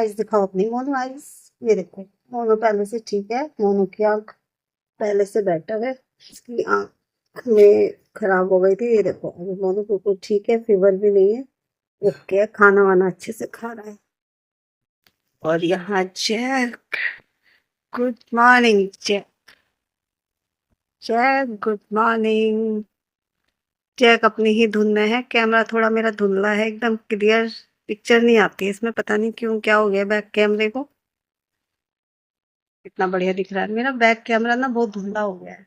Eyes दिखाओ अपनी Monu eyes. ये देखो मोनू पहले से ठीक है, मोनू की आंख पहले से बेटर है। इसकी आंख में खराब हो गई थी, ये देखो अभी मोनू बिल्कुल ठीक है, फीवर भी नहीं है, ओके है, खाना वाना अच्छे से खा रहा है। और यहाँ Jack, good morning Jack. Jack good morning. Jack अपनी ही धुन में है, कैमरा थोड़ा मेरा धुंधला है, एकदम क्लियर पिक्चर नहीं आती है इसमें, पता नहीं क्यों, क्या हो गया बैक कैमरे को। इतना बढ़िया दिख रहा है मेरा बैक कैमरा ना, बहुत धुंधला हो गया है।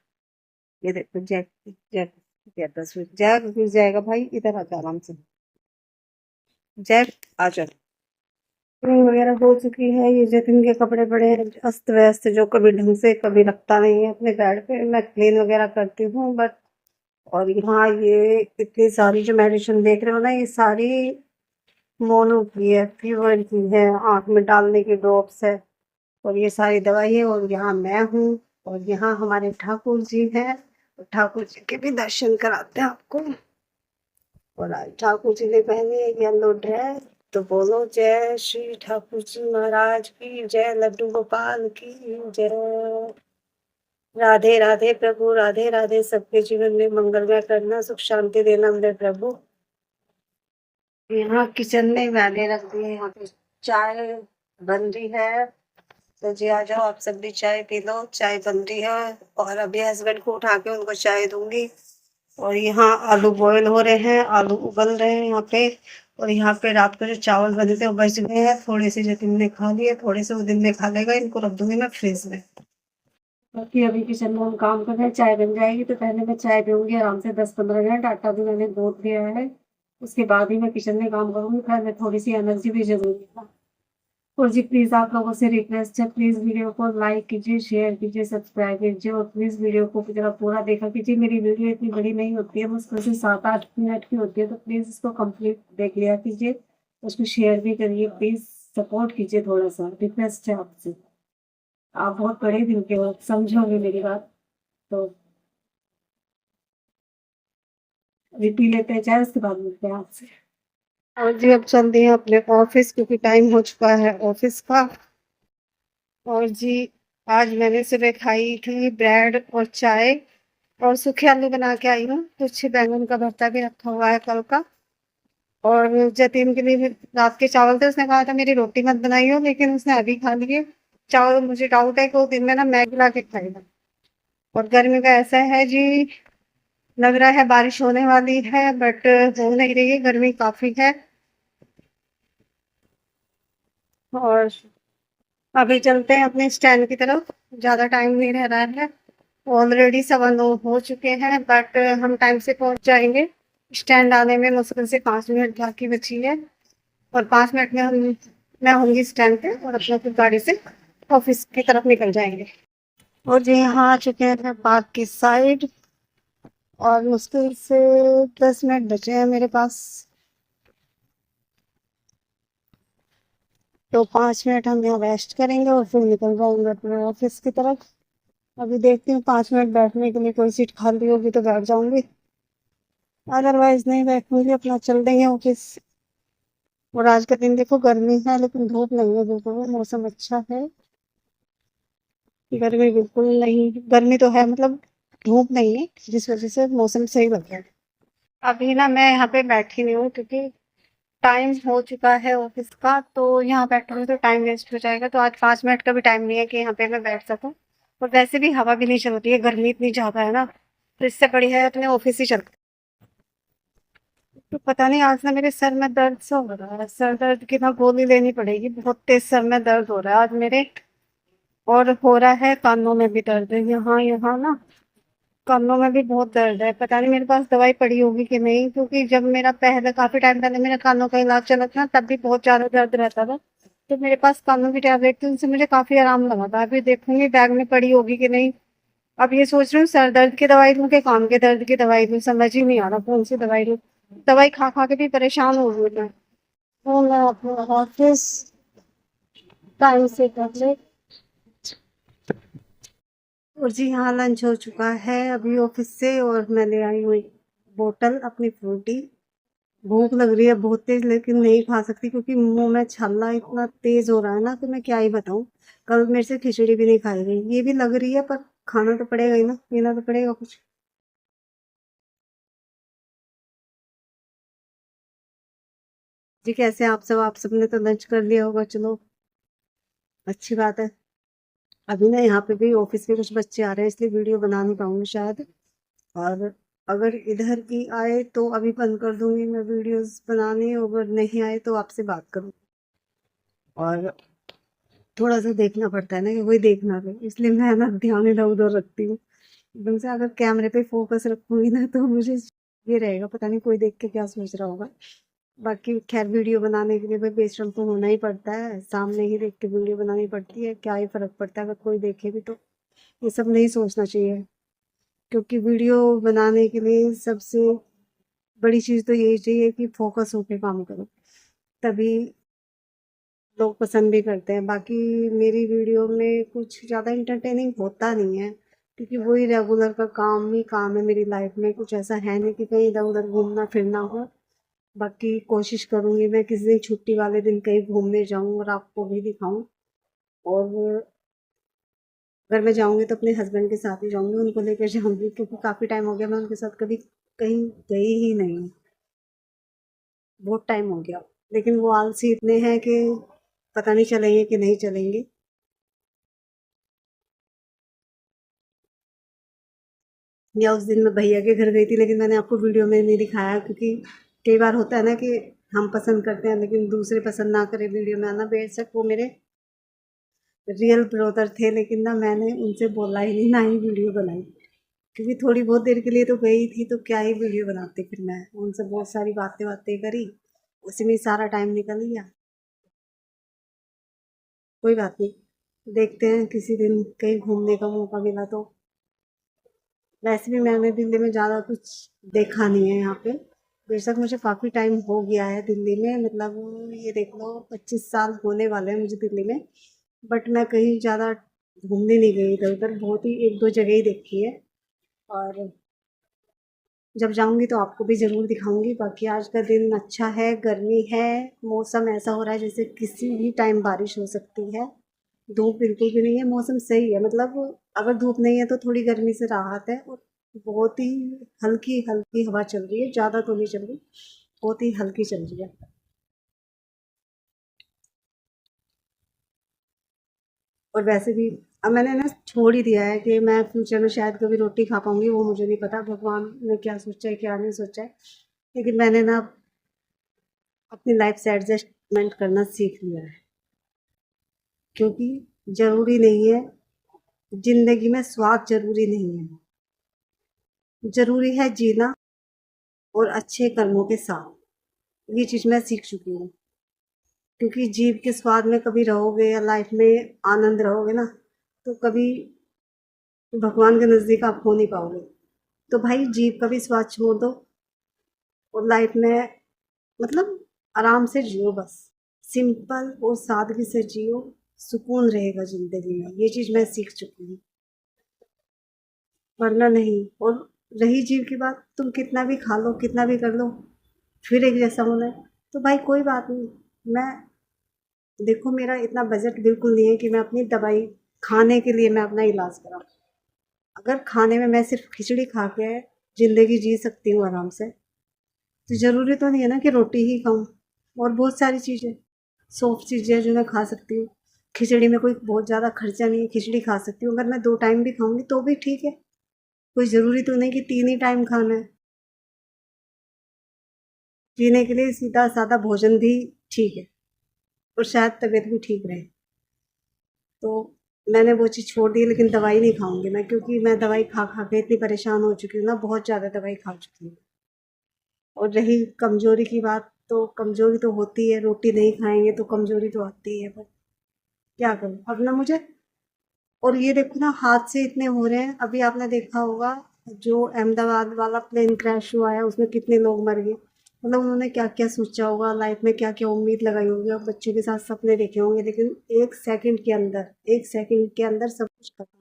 ये देखो जैक, जैक क्या तस्वीर, जैक गिर जाएगा भाई, इधर आ जा आराम से। जैक आ जा। क्लीनिंग वगैरह हो चुकी है, ये जतिन के कपड़े पड़े हैं अस्त व्यस्त, जो कभी ढंग से कभी रखता नहीं है अपने बेड पे, मैं क्लीन वगैरह करती हूँ बट। और यहाँ ये इतनी सारी जो मेडिसिन देख रहे हो ना, ये सारी मोनो की है, फीवर की है, आँख में डालने की ड्रॉप्स है, और ये सारी दवाई है। और यहाँ मैं हूँ, और यहाँ हमारे ठाकुर जी हैं, और ठाकुर जी के भी दर्शन कराते हैं आपको। और आज ठाकुर जी ने पहनी है येलो ड्रेस, तो बोलो जय श्री ठाकुर जी महाराज की जय, लड्डू गोपाल की जय। राधे राधे प्रभु, राधे राधे, सबके जीवन में मंगलमय करना, सुख शांति देना मेरे प्रभु। यहाँ किचन में मैंने रख दी है, यहाँ पे चाय बन रही है, तो जी आ जाओ आप सब भी चाय पी लो, चाय बन रही है। और अभी हस्बैंड को उठा के उनको चाय दूंगी। और यहाँ आलू बॉयल हो रहे हैं, आलू उबल रहे हैं यहाँ पे। और यहाँ पे रात को जो चावल बने थे वो बच गए हैं, थोड़े से जतिन ने खा लिए, थोड़े से वो दिन में खा लेगा, इनको रख दूंगी मैं फ्रिज में। बाकी अभी किचन में हम काम कर रहे हैं, चाय बन जाएगी तो पहले मैं चाय पीऊंगी आराम से 10-15 मिनट, आटा भी मैंने गूंथ दिया है, उसके बाद ही मैं किचन में काम करूंगी, फिर मैं थोड़ी सी एनर्जी भी जरूरी है। और जी प्लीज़ आप लोगों से रिक्वेस्ट है, प्लीज़ वीडियो को लाइक कीजिए, शेयर कीजिए, सब्सक्राइब कीजिए, और प्लीज़ वीडियो को जरा पूरा देखा कीजिए। मेरी वीडियो इतनी बड़ी नहीं होती है, मुश्किल से 7-8 मिनट की होती है, तो प्लीज़ इसको कंप्लीट देख लिया कीजिए, उसको शेयर भी करिए, प्लीज़ सपोर्ट कीजिए, थोड़ा सा रिक्वेस्ट है आपसे। आप बहुत बड़े दिल के हो, समझोगे मेरी बात तो। अभी पी लेते हैं चाय, उसके बाद मिलते हैं आपसे। और जी अब चलते हैं अपने ऑफिस, क्योंकि टाइम हो चुका है ऑफिस का। और जी आज मैंने सुबह खाई थी ब्रेड और चाय, और सूखे आलू बना के आई हूँ, कुछ बैंगन का भरता भी रखा हुआ है कल का। और जतीन के लिए भी रात के चावल थे, उसने कहा था मेरी रोटी मत बनाइयो, लेकिन उसने अभी खा लिए चावल। मुझे डाउट है कि वो दिन में ना मैगी ला के खाएगा। और गर्मी का ऐसा है जी, लग रहा है बारिश होने वाली है बट हो नहीं रही है, गर्मी काफी है। और अभी चलते हैं अपने स्टैंड की तरफ, ज्यादा टाइम नहीं रह रहा है, ऑलरेडी 9:15 हो चुके हैं, बट हम टाइम से पहुंच जाएंगे। स्टैंड आने में मुश्किल से 5 मिनट बाकी बची है, और 5 मिनट में हम मैं होंगी स्टैंड पे, और अपना फिर गाड़ी से ऑफिस की तरफ निकल जाएंगे। और जी यहाँ आ चुके हैं पार्क की साइड, और मुश्किल से 10 मिनट बचे हैं मेरे पास, तो 5 मिनट हम यहाँ रेस्ट करेंगे और फिर निकल जाएंगे अपने ऑफिस की तरफ। अभी देखती हूँ 5 मिनट बैठने के लिए कोई सीट खाली होगी तो बैठ जाऊंगी, अदरवाइज नहीं बैठूंगी, अपना चल देंगे ऑफिस। और आज का दिन देखो गर्मी है लेकिन धूप नहीं है, बिल्कुल मौसम अच्छा है, गर्मी बिल्कुल नहीं, गर्मी तो है मतलब धूप नहीं है, जिस वजह से मौसम सही लग रहा है। अभी ना मैं यहाँ पे बैठी नहीं हूँ, क्योंकि टाइम हो चुका है ऑफिस का, तो यहाँ बैठूंगी तो टाइम वेस्ट हो जाएगा, तो आज 5 मिनट का भी टाइम नहीं है कि यहाँ पे मैं बैठ सकूँ। और वैसे भी हवा भी नहीं चल रही है, गर्मी इतनी ज्यादा है ना, तो इससे बढ़िया है अपने ऑफिस ही चलते। तो पता नहीं आज ना मेरे सर में दर्द सा हो रहा है, सर दर्द की ना गोली लेनी पड़ेगी, बहुत तेज सर में दर्द हो रहा है आज मेरे। और हो रहा है कानों में भी दर्द है, यहाँ यहाँ ना कानों में भी बहुत दर्द है, पता नहीं मेरे पास दवाई पड़ी होगी कि नहीं, क्योंकि जब मेरा पहले काफी टाइम पहले मेरा कानों का इलाज चला था ना, तब भी बहुत ज्यादा दर्द रहता था, तो मेरे पास कानों की टैबलेट थी, उनसे मुझे काफी आराम लगा था। अभी देखूंगी बैग में पड़ी होगी कि नहीं। अब ये सोच रही हूँ सर दर्द की दवाई लूँ कि कान के दर्द की दवाई लूँ, समझ ही नहीं आ रहा कौन सी दवाई लूँ। दवाई खा खा के भी परेशान हो गई मैं। तो मैं अपने ऑफिस टाइम से पहले। और जी हाँ लंच हो चुका है अभी ऑफिस से, और मैं ले आई हूँ एक बोतल अपनी फ्रूटी, भूख लग रही है बहुत तेज, लेकिन नहीं खा सकती क्योंकि मुंह में छाला इतना तेज हो रहा है ना कि मैं क्या ही बताऊं। कल मेरे से खिचड़ी भी नहीं खाई गई, ये भी लग रही है पर खाना तो पड़ेगा ही ना, पीना तो पड़ेगा कुछ। जी कैसे आप सबने तो लंच कर लिया होगा, चलो अच्छी बात है। अभी ना यहाँ पे भी ऑफिस के कुछ बच्चे आ रहे हैं इसलिए वीडियो बना नहीं पाऊंगी शायद। और अगर इधर की आए तो अभी बंद कर दूंगी मैं वीडियोस बनाने, अगर नहीं आए तो आपसे बात करूँ। और थोड़ा सा देखना पड़ता है ना कि कोई देखना भी, इसलिए मैं ना ध्यान इधर उधर रखती हूँ एकदम से। अगर कैमरे पे फोकस रखूंगी ना तो मुझे ये रहेगा पता नहीं कोई देख के क्या सोच रहा होगा। बाकी खैर वीडियो बनाने के लिए भाई बेशरम तो होना ही पड़ता है, सामने ही देख के वीडियो बनानी पड़ती है, क्या ही फर्क पड़ता है अगर कोई देखे भी तो। ये सब नहीं सोचना चाहिए, क्योंकि वीडियो बनाने के लिए सबसे बड़ी चीज़ तो यही चाहिए कि फोकस होके काम करो, तभी लोग पसंद भी करते हैं। बाकी मेरी वीडियो में कुछ ज़्यादा इंटरटेनिंग होता नहीं है, क्योंकि वही रेगुलर का काम ही काम है मेरी लाइफ में, कुछ ऐसा है नहीं कि कहीं इधर उधर घूमना फिरना हो। बाकी कोशिश करूंगी मैं किसी दिन छुट्टी वाले दिन कहीं घूमने जाऊं और आपको भी दिखाऊं। और अगर मैं जाऊंगी तो अपने हस्बैंड के साथ ही जाऊंगी, उनको लेकर जाऊंगी, क्योंकि काफ़ी टाइम हो गया मैं उनके साथ कभी कहीं गई ही नहीं हूँ, बहुत टाइम हो गया। लेकिन वो आलसी इतने हैं कि पता नहीं चलेंगे कि नहीं चलेंगे। या उस दिन मैं भैया के घर गई थी, लेकिन मैंने आपको वीडियो में नहीं दिखाया, क्योंकि कई बार होता है ना कि हम पसंद करते हैं लेकिन दूसरे पसंद ना करें वीडियो में आना। बेशक वो मेरे रियल ब्रदर थे, लेकिन ना मैंने उनसे बोला ही नहीं, ना ही वीडियो बनाई, क्योंकि थोड़ी बहुत देर के लिए तो गई थी तो क्या ही वीडियो बनाती। फिर मैं उनसे बहुत सारी बातें बातें करी, उसी में सारा टाइम निकल गया। कोई बात नहीं, देखते हैं किसी दिन कहीं घूमने का मौका मिला तो। वैसे भी मैंने दिल्ली में ज़्यादा कुछ देखा नहीं है यहाँ पे। बेशक मुझे काफ़ी टाइम हो गया है दिल्ली में, मतलब ये देख लो 25 साल होने वाले हैं मुझे दिल्ली में। बट मैं कहीं ज़्यादा घूमने नहीं गई इधर उधर, बहुत ही एक दो जगह ही देखी है। और जब जाऊंगी तो आपको भी ज़रूर दिखाऊंगी। बाकी आज का दिन अच्छा है, गर्मी है, मौसम ऐसा हो रहा है जैसे किसी भी टाइम बारिश हो सकती है। धूप बिल्कुल भी नहीं है, मौसम सही है, मतलब अगर धूप नहीं है तो थोड़ी गर्मी से राहत है। और बहुत ही हल्की हल्की हवा चल रही है, ज़्यादा तो नहीं चल रही, बहुत ही हल्की चल रही है। और वैसे भी अब मैंने ना छोड़ ही दिया है कि मैं फ्यूचर में शायद कभी रोटी खा पाऊंगी, वो मुझे नहीं पता भगवान ने क्या सोचा है क्या नहीं सोचा है। लेकिन मैंने ना अपनी लाइफ से एडजस्टमेंट करना सीख लिया है, क्योंकि ज़रूरी नहीं है, ज़िंदगी में स्वाद ज़रूरी नहीं है, ज़रूरी है जीना और अच्छे कर्मों के साथ। ये चीज़ मैं सीख चुकी हूँ, क्योंकि जीभ के स्वाद में कभी रहोगे या लाइफ में आनंद रहोगे ना, तो कभी भगवान के नज़दीक आप हो नहीं पाओगे। तो भाई जीभ का भी स्वाद छोड़ दो और लाइफ में मतलब आराम से जियो बस, सिंपल और सादगी से जियो, सुकून रहेगा ज़िंदगी में। ये चीज़ मैं सीख चुकी हूँ, वरना नहीं। और रही जीव की बात, तुम कितना भी खा लो कितना भी कर लो फिर एक जैसा होना है, तो भाई कोई बात नहीं। मैं देखो मेरा इतना बजट बिल्कुल नहीं है कि मैं अपनी दवाई खाने के लिए मैं अपना इलाज कराऊं। अगर खाने में मैं सिर्फ खिचड़ी खा के ज़िंदगी जी सकती हूँ आराम से, तो ज़रूरी तो नहीं है ना कि रोटी ही खाऊं। और बहुत सारी चीज़ें सॉफ्ट चीज़ें जो मैं खा सकती हूँ। खिचड़ी में कोई बहुत ज़्यादा खर्चा नहीं है, खिचड़ी खा सकती हूँ, अगर मैं 2 टाइम भी खाऊंगी तो भी ठीक है। कोई ज़रूरी तो नहीं कि 3 ही टाइम खाना है। जीने के लिए सीधा सादा भोजन भी ठीक है, और शायद तबीयत भी ठीक रहे। तो मैंने वो चीज़ छोड़ दी, लेकिन दवाई नहीं खाऊंगी मैं, क्योंकि मैं दवाई खा खा के इतनी परेशान हो चुकी हूँ ना, बहुत ज़्यादा दवाई खा चुकी हूँ। और रही कमज़ोरी की बात, तो कमज़ोरी तो होती है, रोटी नहीं खाएंगे तो कमज़ोरी तो आती है, पर क्या करूँ अब ना मुझे। और ये देखो ना हादसे इतने हो रहे हैं, अभी आपने देखा होगा जो अहमदाबाद वाला प्लेन क्रैश हुआ है उसमें कितने लोग मर गए। मतलब उन्होंने क्या क्या सोचा होगा, लाइफ में क्या क्या उम्मीद लगाई होगी और बच्चों के साथ सपने देखे होंगे, लेकिन 1 सेकंड के अंदर 1 सेकंड के अंदर सब कुछ खत्म।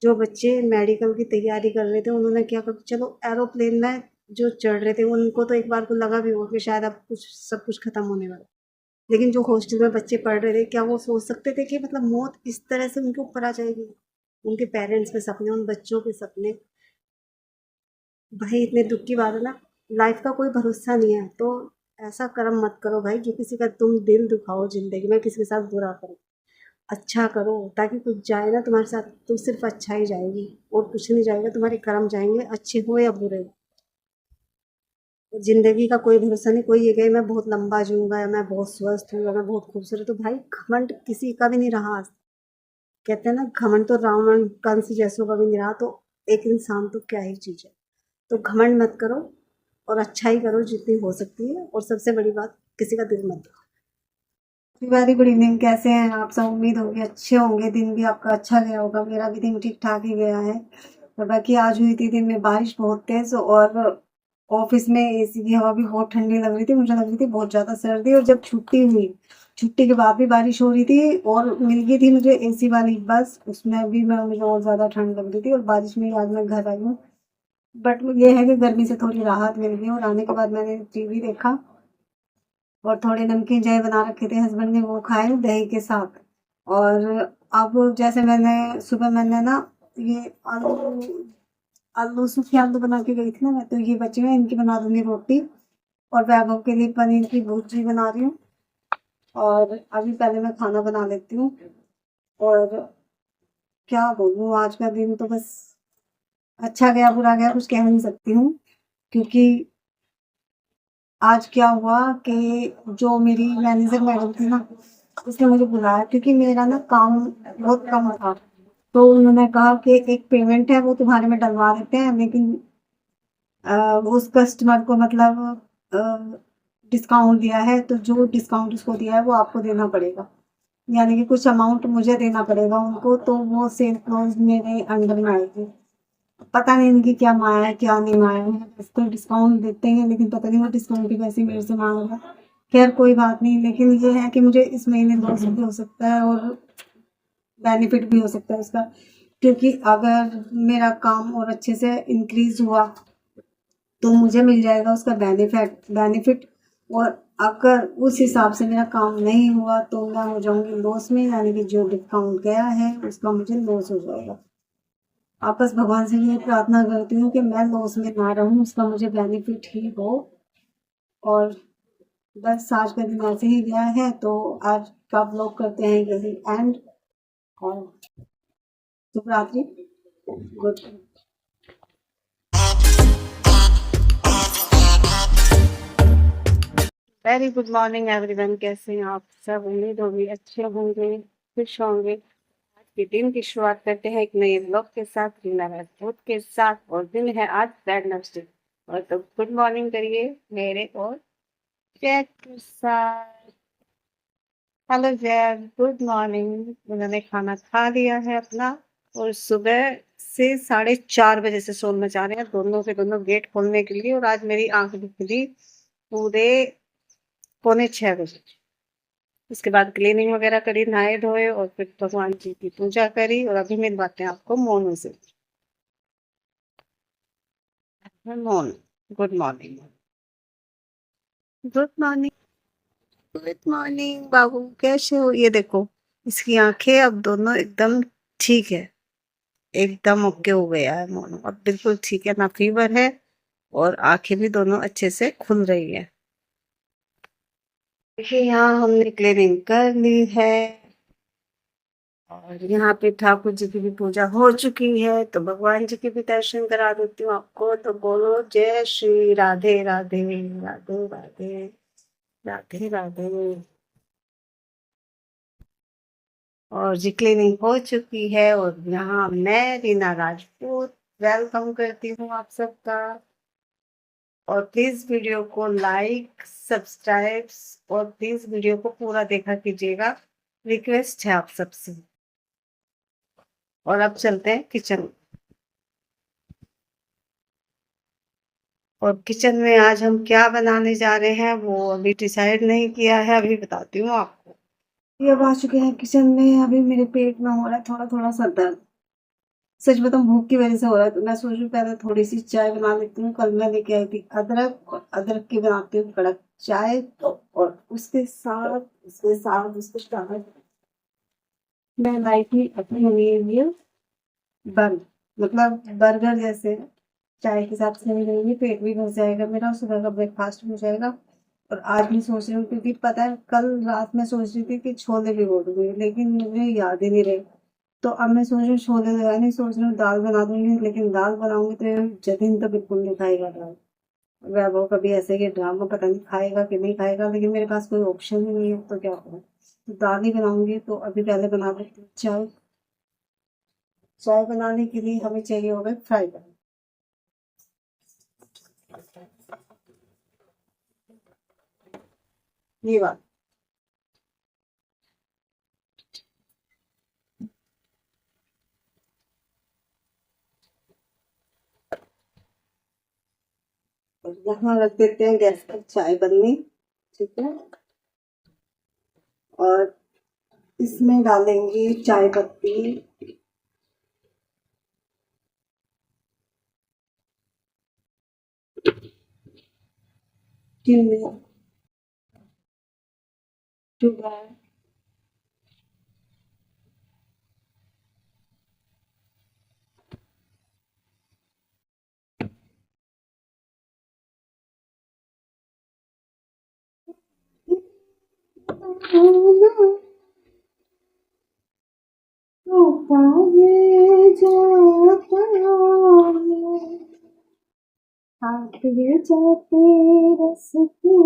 जो बच्चे मेडिकल की तैयारी कर रहे थे उन्होंने क्या कर, चलो एरोप्लेन में जो चढ़ रहे थे उनको तो एक बार को लगा भी होगा कि शायद अब कुछ सब कुछ खत्म होने वाला। लेकिन जो हॉस्टल में बच्चे पढ़ रहे थे, क्या वो सोच सकते थे कि मतलब मौत इस तरह से उनके ऊपर आ जाएगी? उनके पेरेंट्स के सपने, उन बच्चों के सपने। भाई इतने दुख की बात है ना, लाइफ का कोई भरोसा नहीं है, तो ऐसा कर्म मत करो भाई कि किसी का तुम दिल दुखाओ ज़िंदगी में, किसी के साथ बुरा करो। अच्छा करो ताकि कुछ जाए ना तुम्हारे साथ तो सिर्फ अच्छा ही जाएगी, और कुछ नहीं जाएगा, तुम्हारे कर्म जाएंगे, अच्छे हो या बुरे। ज़िंदगी का कोई भरोसा नहीं, कोई ये कहे मैं बहुत लंबा जीऊँगा या मैं बहुत स्वस्थ हूँ या मैं बहुत खूबसूरत हूँ। भाई घमंड किसी का भी नहीं रहा आज। कहते हैं ना, घमंड तो रावण कंस जैसों का भी नहीं रहा, तो एक इंसान तो क्या ही चीज़ है। तो घमंड मत करो, और अच्छा ही करो जितनी हो सकती है, और सबसे बड़ी बात, किसी का दिल मत दुखाओ। वेरी गुड इवनिंग, कैसे हैं आप सब? उम्मीद होगी अच्छे होंगे, दिन भी आपका अच्छा गया होगा। मेरा भी दिन ठीक ठाक ही गया है। और बाकी आज हुई थी दिन में बारिश बहुत तेज, और ऑफिस में एसी की हवा भी बहुत ठंडी लग रही थी, मुझे लग रही थी बहुत ज़्यादा सर्दी। और जब छुट्टी हुई, छुट्टी के बाद भी बारिश हो रही थी, और मिल गई थी मुझे एसी वाली बस, उसमें भी मैं मुझे और ज़्यादा ठंड लग रही थी। और बारिश में ही आज मैं घर आई हूँ। बट ये है कि गर्मी से थोड़ी राहत मिल गई, और आने के बाद मैंने टीवी देखा, और थोड़े नमकीन चाय बना रखे थे हस्बैंड ने, वो खाए दही के साथ। और अब जैसे मैंने ना ये आलू आलू सूखी आलू बना के गई थी ना मैं, तो ये बचे हुए हैं, इनकी बना दूंगी रोटी। और वैभव के लिए पनीर की भुर्जी बना रही हूँ। और अभी पहले मैं खाना बना लेती हूँ। और क्या बोलूँ, आज का दिन तो बस अच्छा गया बुरा गया कुछ कह नहीं सकती हूँ। क्योंकि आज क्या हुआ कि जो मेरी मैनेजर मैडम थी ना, उसने मुझे बुलाया, क्योंकि मेरा ना काम बहुत कम था। तो उन्होंने कहा कि एक पेमेंट है वो तुम्हारे में डलवा देते हैं, लेकिन उस कस्टमर को मतलब डिस्काउंट दिया है, तो जो डिस्काउंट उसको दिया है वो आपको देना पड़ेगा। यानी कि कुछ अमाउंट मुझे देना पड़ेगा उनको, तो वो सेल क्लोज मेरे अंडर में आएगी। पता नहीं इनकी क्या माया है क्या नहीं माया है, इसको डिस्काउंट देते हैं लेकिन पता नहीं वो डिस्काउंट के पैसे मेरे से मांग रहा है। खैर कोई बात नहीं, लेकिन ये है कि मुझे इस महीने लॉस भी हो सकता है और बेनिफिट भी हो सकता है उसका। क्योंकि अगर मेरा काम और अच्छे से इंक्रीज हुआ तो मुझे मिल जाएगा उसका बेनिफिट। और अगर उस हिसाब से मेरा काम नहीं हुआ तो मैं हो जाऊंगी लॉस में, यानी कि जो डिस्काउंट गया है उसका मुझे लॉस हो जाएगा। आप बस भगवान से ये प्रार्थना करती हूँ कि मैं लॉस में ना रहूँ, उसका मुझे बेनिफिट ही हो। और बस आज का दिन ऐसे ही गया है, तो आज का ब्लॉग करते हैं यही एंड। और शुभ रात्रि, good. Very good morning everyone, कैसे हैं आप सब? उम्मीद होगी अच्छे होंगे, खुश होंगे। आज के दिन की शुरुआत करते हैं एक नए ब्लॉग के साथ, रीना राजपूत के साथ, और दिन है आज वेडनेसडे। और तो गुड मॉर्निंग करिए मेरे और जैक के साथ। Hello Jack, good morning. उन्होंने खाना खा लिया है अपना, और सुबह से 4:30 बजे से शोर मचा रहे हैं दोनों के दोनों गेट खोलने के लिए। और आज मेरी आंख भी खुली पूरे पौने 6 बजे। उसके बाद क्लीनिंग वगैरह करी, नहाए धोए, और फिर भगवान जी की पूजा करी। और अभी मेरी बातें आपको मोनू से। Monu, good morning. Good morning, good morning बाबू, कैसे हो? ये देखो, इसकी आंखें अब दोनों एकदम ठीक है, एकदम ओके हो गया है मोनू, अब बिल्कुल ठीक है, ना फीवर है, और आंखें भी दोनों अच्छे से खुल रही है। देखिए यहाँ हमने क्लीनिंग कर ली है, और यहाँ पे ठाकुर जी की भी पूजा हो चुकी है, तो भगवान जी के भी दर्शन करा देती हूँ आपको। तो बोलो जय श्री राधे राधे राधे राधे राधे राधे। और जी क्लीनिंग हो चुकी है, और यहाँ मैं रीना राजपूत वेलकम करती हूँ आप सबका। और प्लीज वीडियो को लाइक सब्सक्राइब, और प्लीज वीडियो को पूरा देखा कीजिएगा, रिक्वेस्ट है आप सबसे। और अब चलते हैं किचन। और किचन में आज हम क्या बनाने जा रहे हैं वो अभी डिसाइड नहीं किया है, अभी बताती हूँ आपको। ये अब आ चुके हैं किचन में, अभी मेरे पेट में हो रहा है थोड़ा थोड़ा सा दर्द। सच बताऊं भूख की वजह से हो रहा है, तो मैं सोच रही हूँ पहले थोड़ी सी चाय बना लेती हूँ। कल मैं लेके आई थी अदरक, और अदरक की बनाती हूँ कड़क चाय, तो और उसके साथ मैं लाई थी अपने लिए बन, मतलब बर्गर जैसे, चाय के साथ से मिलेंगे, पेट भी भर जाएगा मेरा, सुबह का ब्रेकफास्ट हो जाएगा। और आज मैं सोच रही हूँ, क्योंकि पता है कल रात में सोच रही थी कि छोले भिगो दूंगी, लेकिन मुझे याद ही नहीं रहे। तो अब मैं सोच रही हूँ छोले तो है नहीं, सोच रही हूँ दाल बना दूंगी, लेकिन दाल बनाऊंगी तो ये जतिन तो बिल्कुल नहीं खाएगा दाल। वैभव कभी ऐसे ही ड्रामा, पता नहीं खाएगा कि नहीं खाएगा, लेकिन मेरे पास कोई ऑप्शन ही नहीं है, तो क्या करूँ। तो दाल ही बनाऊंगी, तो अभी पहले बना लेती हूँ चाय। चाय बनाने के लिए हमें चाहिए होगा फ्राई पैन। ये बात, और यहाँ रख देते हैं गैस पर चाय बननी। ठीक है, और इसमें डालेंगे चाय पत्ती, चीनी, शुगर, तो पाए जाता है, हाथ ये जाते रस की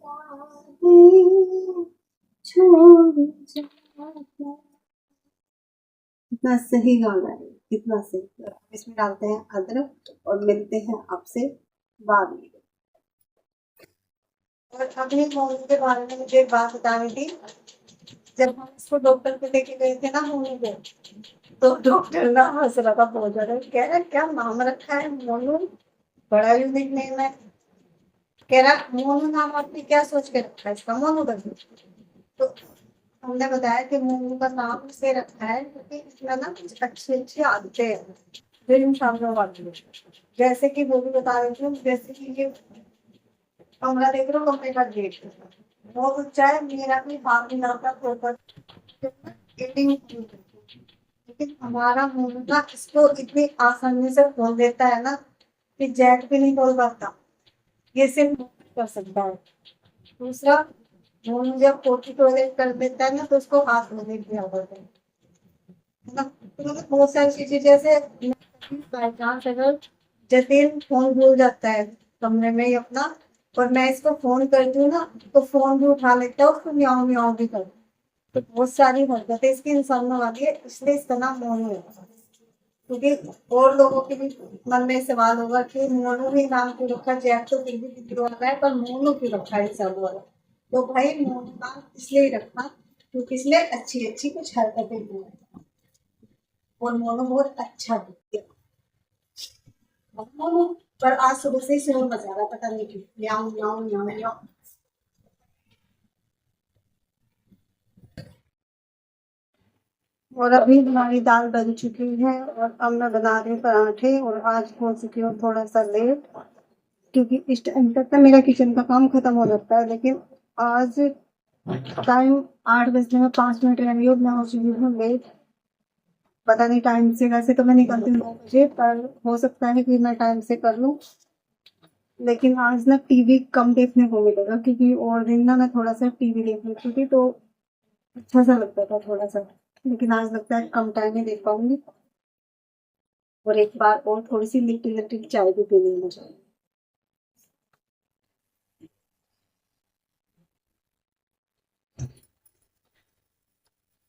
बातें छोड़ जाता। कितना सही गाना है, कितना सही। अब इसमें डालते हैं अदरक, और मिलते हैं आपसे बाद में। और अभी मोमो के बारे में मुझे एक बात बतानी थी। जब हम इसको डॉक्टर को लेके गए थे ना मोनू को, तो डॉक्टर ना हंस रहा था बहुत ज्यादा, कह रहा क्या नाम रखा है मोनू, बड़ा यूनिक नेम है। कह रहा मोनू नाम आपने क्या सोच के रखा है इसका, मोनू करके। तो हमने बताया कि मोनू का नाम इसलिए रखा है क्योंकि इसमें ना कुछ अच्छी अच्छी आदतें हैं जो इन सामने वाली हैं। जैसे कि वो भी बता रही हूँ, जैसे कि ये कमरा देख रहे हो, कमरे का गेट बहुत ऊंचा है, मेरा भी हाथ में आता प्रॉपर, लेकिन हमारा मुर्गा इसको इतनी आसानी से खोल देता है ना कि जैक भी नहीं खोल पाता, ये सिर्फ कर सकता है। दूसरा, मोनू जब पोटी टॉयलेट कर देता है ना, तो उसको हाथ धोने की आदत है ना। तो मतलब बहुत सारी चीजें, जैसे बाई चांस अगर जतिन फोन भूल जाता है कमरे में ही अपना, और मैं इसको फोन करती हूँ ना, तो फोन भी उठा लेता है, उसको म्याऊं म्याऊं भी कर। तो बहुत सारी हरकतें इसकी इंसान वाली है, इसलिए इसका नाम मोनू है। क्योंकि और लोगों के भी मन में सवाल होगा कि मोनू ही नाम क्यों रखा, जैक तो फिर भी दिखवाना है, पर मोनू क्यों रखा है सब वाला। तो भाई मोनू नाम इसलिए रखा क्योंकि इसलिए अच्छी अच्छी कुछ हरकतें की हैं। और मोनू बहुत अच्छा है मोनू। पर आज सुबह से ही शोर मचा रहा है, पता नहीं क्यों, म्याऊं म्याऊं म्याऊं म्याऊं। और अभी हमारी दाल बन चुकी है, और अब मैं बना रही हूँ पराठे, और आज हो चुकी हूँ थोड़ा सा लेट, क्योंकि इस टाइम तक ना मेरा किचन का काम खत्म हो जाता है, लेकिन आज टाइम 8 बजने में 5 मिनट रह गई और मैं हो चुकी हूँ लेट। पता नहीं टाइम से, वैसे तो मैं निकलती हूँ 9 बजे, पर हो सकता है कि मैं टाइम से कर लूँ। लेकिन आज ना टीवी कम देखने को मिलेगा, क्योंकि और दिन ना मैं थोड़ा सा टीवी देख लेती थी, तो अच्छा सा लगता था थोड़ा सा। लेकिन आज लगता है कम टाइम में देख पाऊंगी, और एक बार और थोड़ी सी लिट्टी लिट्टी चाय भी पीनी है मुझे।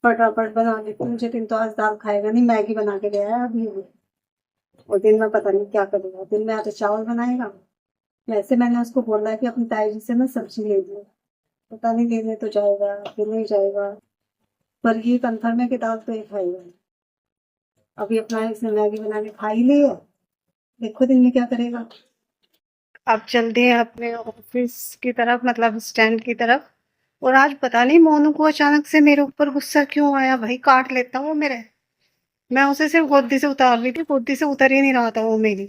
फटाफट बना लेती हूँ, मुझे दिन तो आज दाल खाएगा नहीं, मैगी बना के गया है अभी वो। और दिन में पता नहीं क्या करेगा, दिन में या तो चावल बनाएगा। वैसे मैंने उसको बोला है कि अपनी ताई जी से ना सब्जी ले लो, पता नहीं लेने तो जाएगा फिर नहीं जाएगा, पर ये कंफर्म है कि दाल तो ये खाएगा। अभी अपना इसने मैगी बना के खा ही ली है, देखो दिन में क्या करेगा। अब चलते हैं अपने ऑफिस की तरफ, मतलब स्टैंड की तरफ। और आज पता नहीं मोनू को अचानक से मेरे ऊपर गुस्सा क्यों आया, भाई काट लेता हूँ मेरे। मैं उसे सिर्फ गोदी से उतार रही थी, गोदी से उतर ही नहीं रहा था वो मेरी,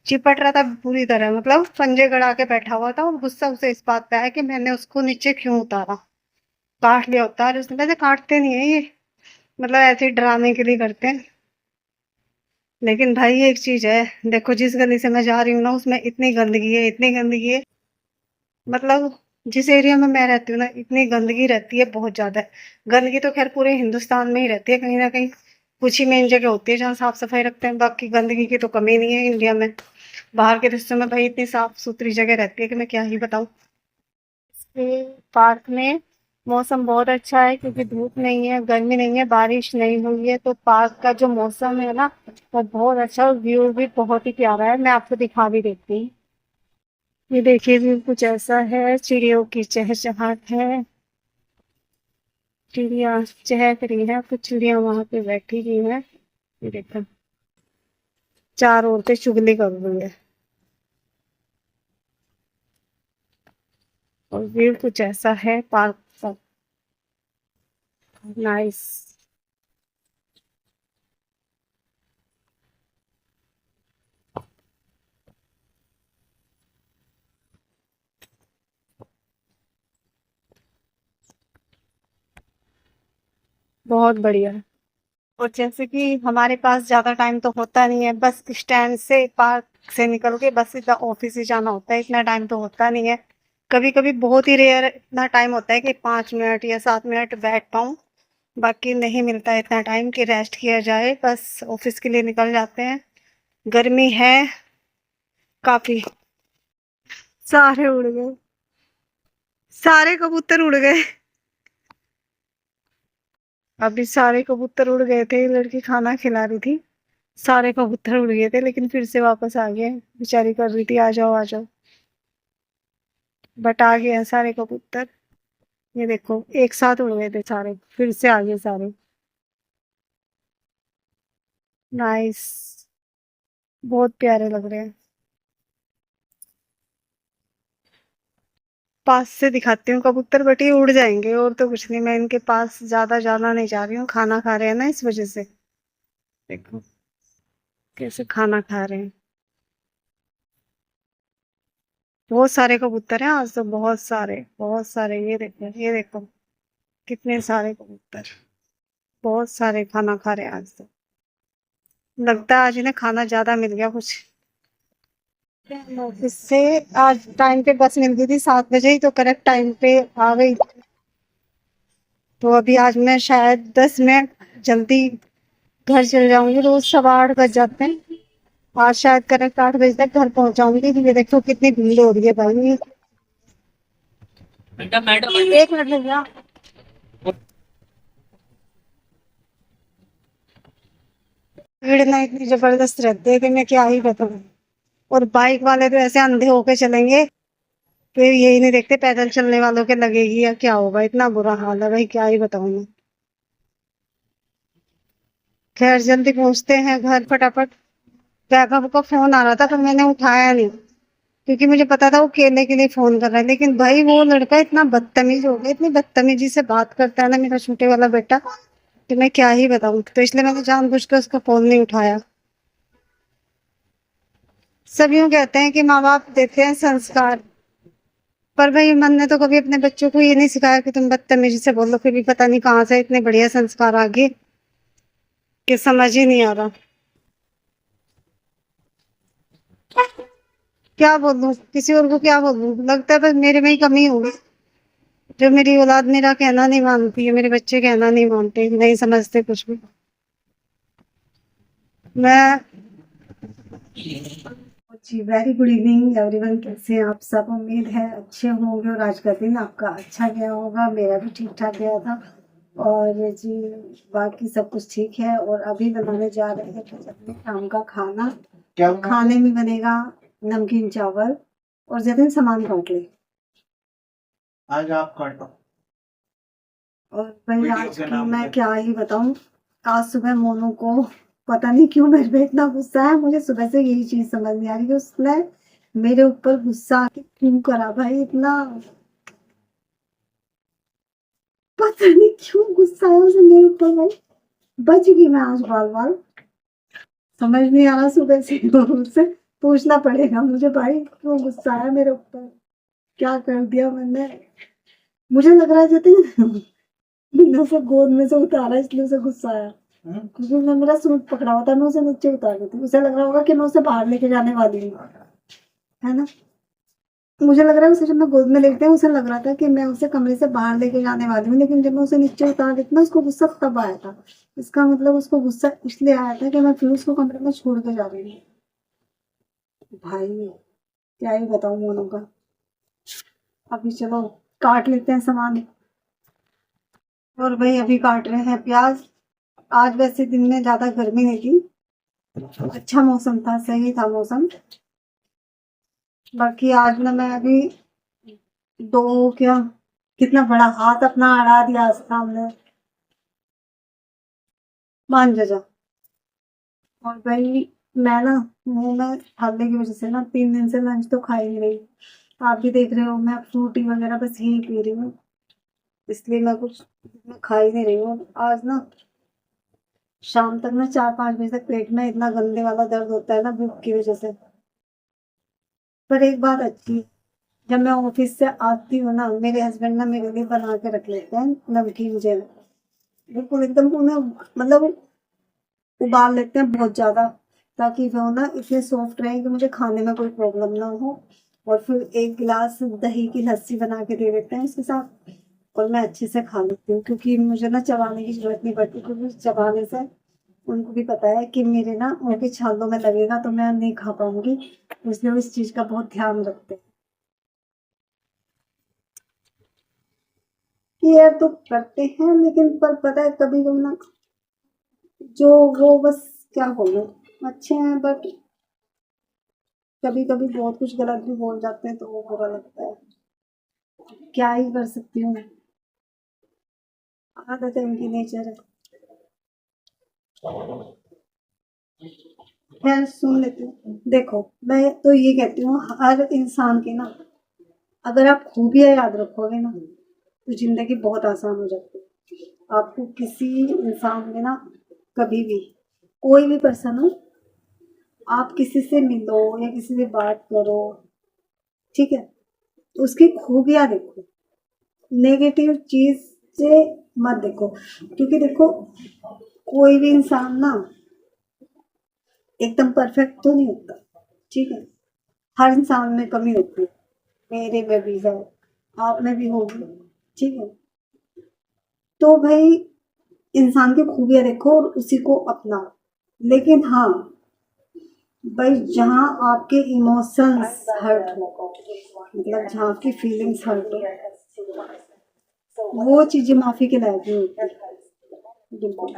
चिपट रहा था पूरी तरह, मतलब पंजे गड़ा के बैठा हुआ था। और गुस्सा उसे इस बात पे आया कि मैंने उसको नीचे क्यों उतारा, काट लिया होता। और उसने वैसे काटते नहीं है ये, मतलब ऐसे ही डराने के लिए करते हैं। लेकिन भाई एक चीज है, देखो जिस गली से मैं जा रही हूँ ना, उसमें इतनी गंदगी है, इतनी गंदगी है, मतलब जिस एरिया में मैं रहती हूँ ना, इतनी गंदगी रहती है, बहुत ज्यादा। गंदगी तो खैर पूरे हिंदुस्तान में ही रहती है, कहीं ना कहीं कुछ ही मेन जगह होती है जहाँ साफ सफाई रखते हैं, बाकी गंदगी की तो कमी नहीं है इंडिया में। बाहर के देशों में भाई इतनी साफ सुथरी जगह रहती है कि मैं क्या ही बताऊँ। पार्क में मौसम बहुत अच्छा है, क्योंकि धूप नहीं है, गर्मी नहीं है, बारिश नहीं हुई है, तो पार्क का जो मौसम है ना, वो बहुत अच्छा, और व्यू भी बहुत ही प्यारा है। मैं आपको दिखा भी देती हूँ। ये देखिए व्यू कुछ ऐसा है, चिड़ियों की चहचहाट है, चिड़िया चहक रही है, कुछ चिड़िया वहां पे बैठी हुई है। ये देखो, चार औरतें चुगली कर रही है। और व्यू कुछ ऐसा है पार्क का, नाइस। बहुत बढ़िया। और जैसे कि हमारे पास ज़्यादा टाइम तो होता नहीं है, बस स्टैंड से पार्क से निकल के बस सीधा ऑफिस ही जाना होता है, इतना टाइम तो होता नहीं है। कभी कभी बहुत ही रेयर इतना टाइम होता है कि 5 मिनट या 7 मिनट बैठ पाऊँ, बाकी नहीं मिलता है इतना टाइम कि रेस्ट किया जाए, बस ऑफिस के लिए निकल जाते हैं। गर्मी है काफी। सारे उड़ गए, सारे कबूतर उड़ गए। अभी सारे कबूतर उड़ गए थे, लड़की खाना खिला रही थी, सारे कबूतर उड़ गए थे, लेकिन फिर से वापस आ गए। बेचारी कर रही थी आ जाओ आ जाओ, बट आ गए हैं सारे कबूतर। ये देखो एक साथ उड़ गए थे सारे, फिर से आ गए सारे। नाइस, बहुत प्यारे लग रहे हैं। पास से दिखाती हूँ कबूतर, बट ये उड़ जाएंगे, और तो कुछ नहीं। मैं इनके पास ज्यादा जाना नहीं चाह रही हूँ, खाना खा रहे हैं ना इस वजह से। देखो कैसे खाना खा रहे हैं। बहुत सारे कबूतर हैं आज तो, बहुत सारे बहुत सारे। ये देखो ये देखो, कितने सारे कबूतर, बहुत सारे खाना खा रहे हैं आज तो। लगता है आज इन्हें खाना ज्यादा मिल गया कुछ। ऑफिस से आज टाइम पे बस मिल गई थी, 7 बजे ही, तो करेक्ट टाइम पे आ गई। तो अभी आज मैं शायद 10 मिनट जल्दी घर चल जाऊंगी, रोज 8:15 बज जाते हैं। आज शायद करेक्ट 8 बजे तक घर पहुंच जाऊंगी। ये देखो कितनी भीड़ हो रही है भाई। मैडम मैडम एक मिनट भैया। भीड़ ना इतनी जबरदस्त रहती है कि मैं क्या ही बताऊं। और बाइक वाले तो ऐसे अंधे होके चलेंगे, फिर यही नहीं देखते पैदल चलने वालों के लगेगी या क्या होगा। इतना बुरा हाल है भाई, क्या ही बताऊं मैं। खैर जल्दी पहुंचते हैं घर फटाफट। वैभव का फोन आ रहा था, पर मैंने उठाया नहीं, क्योंकि मुझे पता था वो खेलने के लिए फोन कर रहा है। लेकिन भाई वो लड़का इतना बदतमीज हो गया, इतनी बदतमीजी से बात करता है ना मेरा छोटे वाला बेटा, कि मैं क्या ही बताऊं। तो इसलिए मैंने जानबूझ कर उसका फोन नहीं उठाया। सब यूं कहते हैं कि माँ बाप देते हैं संस्कार, पर भाई मन ने तो कभी अपने बच्चों को ये नहीं सिखाया कि तुम बदतमीजी से बोलो। फिर भी पता नहीं कहाँ से इतने बढ़िया संस्कार आ गए कि समझ ही नहीं आ रहा। क्या बोलूं, किसी और को क्या बोलूं, लगता है बस मेरे में ही कमी होगी। जो मेरी औलाद मेरा कहना नहीं मानती है, मेरे बच्चे कहना नहीं मानते, नहीं समझते कुछ भी। मैं जी वेरी गुड इवनिंग एवरीवन, कैसे हैं आप सब। उम्मीद है अच्छे होंगे और आज का दिन आपका अच्छा गया होगा। मेरा भी ठीक ठाक गया था। और जी बाकी सब कुछ ठीक है। और अभी बनाने जा रहे हैं कुछ अपने शाम का खाना। क्या खाने में बनेगा? नमकीन चावल। और जतिन सामान काट ले। आज आप काटो। और भाई आज की मैं क्या ही बताऊं। आज सुबह मोनू को पता नहीं क्यों मेरे पे इतना गुस्सा है। मुझे सुबह से यही चीज समझ नहीं आ रही कि उसने मेरे ऊपर गुस्सा आके क्यों करा भाई इतना। पता नहीं क्यों गुस्सा है उसे मेरे ऊपर भाई। बच गई मैं आज बाल बाल। समझ नहीं आ रहा सुबह से। मुझसे पूछना पड़ेगा मुझे, भाई क्यों गुस्सा है मेरे ऊपर, क्या कर दिया मैंने। मुझे लग रहा है जैसे मैंने उसे गोद में से उतारा इसलिए उसे गुस्सा आया, क्योंकि उसने मेरा सूट पकड़ा हुआ था, मैं उसे नीचे उतार दी थी। उसे लग रहा होगा कि मैं उसे बाहर लेके जाने वाली हूँ, है ना। मुझे लग रहा है उसे जब मैं गोद में लेटे उसे लग रहा था कि मैं उसे कमरे से बाहर लेके जाने वाली हूँ, लेकिन जब मैं उसे नीचे उतार देती ना उसको गुस्सा तब आया था। इसका मतलब उसको गुस्सा इसलिए आया था कि मैं फिर उसको कमरे में छोड़ के जा रही हूँ। भाई क्या ही बताऊँ मोनू का। अभी चलो काट लेते हैं सामान। और भाई अभी काट रहे हैं प्याज। आज वैसे दिन में ज्यादा गर्मी नहीं थी, अच्छा मौसम था, सही था मौसम। बाकी आज ना मैं अभी दो क्या, कितना बड़ा हाथ अपना अड़ा दिया सामने, मान जा। और भाई मैं ना मुंह में हल्दी की वजह से ना 3 दिन से लंच तो खा ही नहीं रही। आप भी देख रहे हो मैं फ्रूटी वगैरह बस यही पी रही हूँ, इसलिए मैं खा ही नहीं रही हूँ आज ना। शाम तक ना 4-5 बजे तक पेट में इतना गंदे वाला दर्द होता है ना भूख की वजह से। पर एक बात अच्छी है, जब मैं ऑफिस से आती हूँ ना मेरे हस्बैंड ना मेरे लिए बना के रख लेते हैं नमकीन जेल, बिल्कुल एकदम उन्हें मतलब उबाल लेते हैं बहुत ज्यादा, ताकि वो ना इतने सॉफ्ट रहे कि मुझे खाने में कोई प्रॉब्लम ना हो। और फिर एक गिलास दही की लस्सी बना के दे देते हैं उसके साथ, और मैं अच्छे से खा लेती हूँ, क्योंकि मुझे ना चबाने की जरूरत नहीं पड़ती, क्योंकि चबाने से उनको भी पता है कि मेरे ना मुंह के छालों में लगेगा तो मैं नहीं खा पाऊंगी, इसलिए वो इस चीज का बहुत ध्यान रखते हैं। केयर तो करते हैं लेकिन पर पता है कभी कभी ना जो वो बस क्या बोलूं, अच्छे हैं बट कभी कभी बहुत कुछ गलत भी बोल जाते हैं तो वो बुरा लगता है। क्या ही कर सकती हूँ मैं, आदत है उनकी, नेचर है। खैर सुन लेती हूँ, देखो मैं तो ये कहती हूँ हर इंसान के ना अगर आप खूबियाँ याद रखोगे ना तो जिंदगी बहुत आसान हो जाती है। आपको किसी इंसान में ना कभी भी कोई भी पर्सन हो, आप किसी से मिलो या किसी से बात करो, ठीक है, तो उसकी खूबियाँ देखो, नेगेटिव चीज से मत देखो। क्योंकि देखो कोई भी इंसान ना एकदम परफेक्ट तो नहीं होता, ठीक है, हर इंसान में कमी होती है, मेरे में भी है, आप में भी होगी, ठीक है। तो भाई इंसान की खूबियां देखो और उसी को अपनाओ, लेकिन हाँ भाई जहाँ आपके इमोशंस हर्ट हो, मतलब जहाँ आपकी फीलिंग्स हर्ट हो, वो चीजें माफी के लायक नहीं होती। बिल्कुल।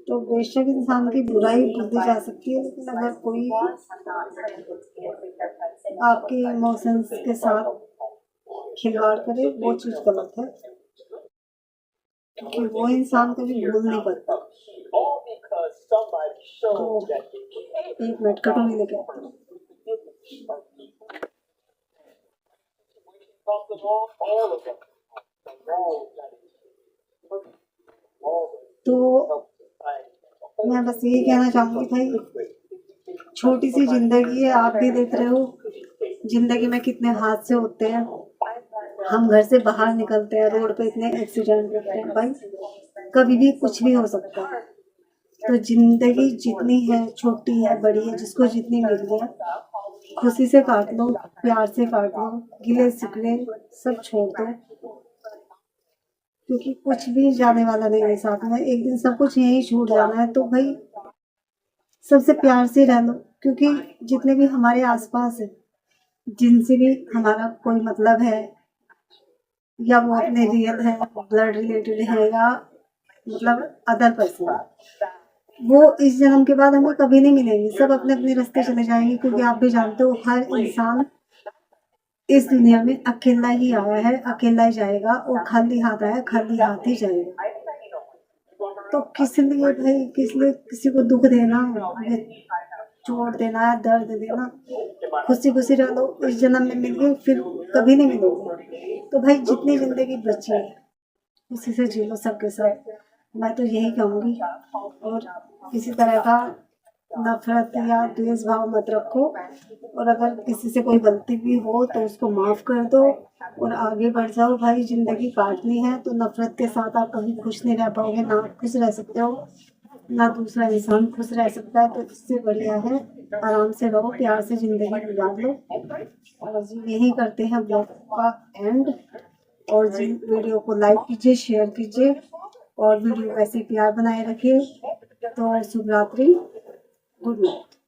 तो बेशक इंसान की बुराई भूली जा सकती है, लेकिन अगर कोई आपके इमोशंस के साथ खिलवाड़ करे वो चीज गलत है, क्योंकि वो इंसान कभी भूल नहीं पाता। तो एक मिनट कटोरी लेके आती हूँ। तो मैं बस यही कहना चाहूंगी भाई, छोटी सी जिंदगी है, आप भी देख रहे हो जिंदगी में कितने हादसे होते हैं। हम घर से बाहर निकलते हैं रोड पे इतने एक्सीडेंट होते हैं भाई, कभी भी कुछ भी हो सकता है। तो जिंदगी जितनी है छोटी है बड़ी है, जिसको जितनी मिली है खुशी से काट लो, प्यार से काट लो, गिले शिकवे सब छोड़ दो, क्योंकि कुछ भी जाने वाला नहीं है साथ में, एक दिन सब कुछ यही छूट जाना है। तो भाई सबसे प्यार से रह लो, क्योंकि जितने भी हमारे आसपास है, जिनसे भी हमारा कोई मतलब है, या वो अपने रियल है, ब्लड रिलेटेड है, या मतलब अदर पर्सन, वो इस जन्म के बाद हमें कभी नहीं मिलेंगे, सब अपने अपने रास्ते चले जाएंगे, क्योंकि आप भी जानते हो हर इंसान इस दुनिया में अकेला ही आया है, अकेला ही जाएगा, और खाली हाथ आया खाली हाथ ही जाएगा। तो किस लिए भाई, किस लिए किसी को दुख देना, चोट देना है, दर्द देना, खुशी खुशी रह लो, इस जन्म में मिल गई फिर कभी नहीं मिलोगे, तो भाई जितनी जिंदगी बची है उसी से जी लो सबके साथ, मैं तो यही कहूँगी। और किसी तरह का नफरत या द्वेष भाव मत रखो, और अगर किसी से कोई गलती भी हो तो उसको माफ कर दो और आगे बढ़ जाओ। भाई जिंदगी काटनी है तो नफरत के साथ आप कभी खुश नहीं रह पाओगे, ना आप खुश रह सकते हो ना दूसरा इंसान खुश रह सकता है। तो इससे बढ़िया है आराम से रहो, प्यार से जिंदगी गुजार लो। और जी यही करते हैं ब्लॉग का एंड। और जी वीडियो को लाइक कीजिए, शेयर कीजिए और वीडियो वैसे प्यार बनाए रखिए। तो शुभ रात्रि, गुड नाइट।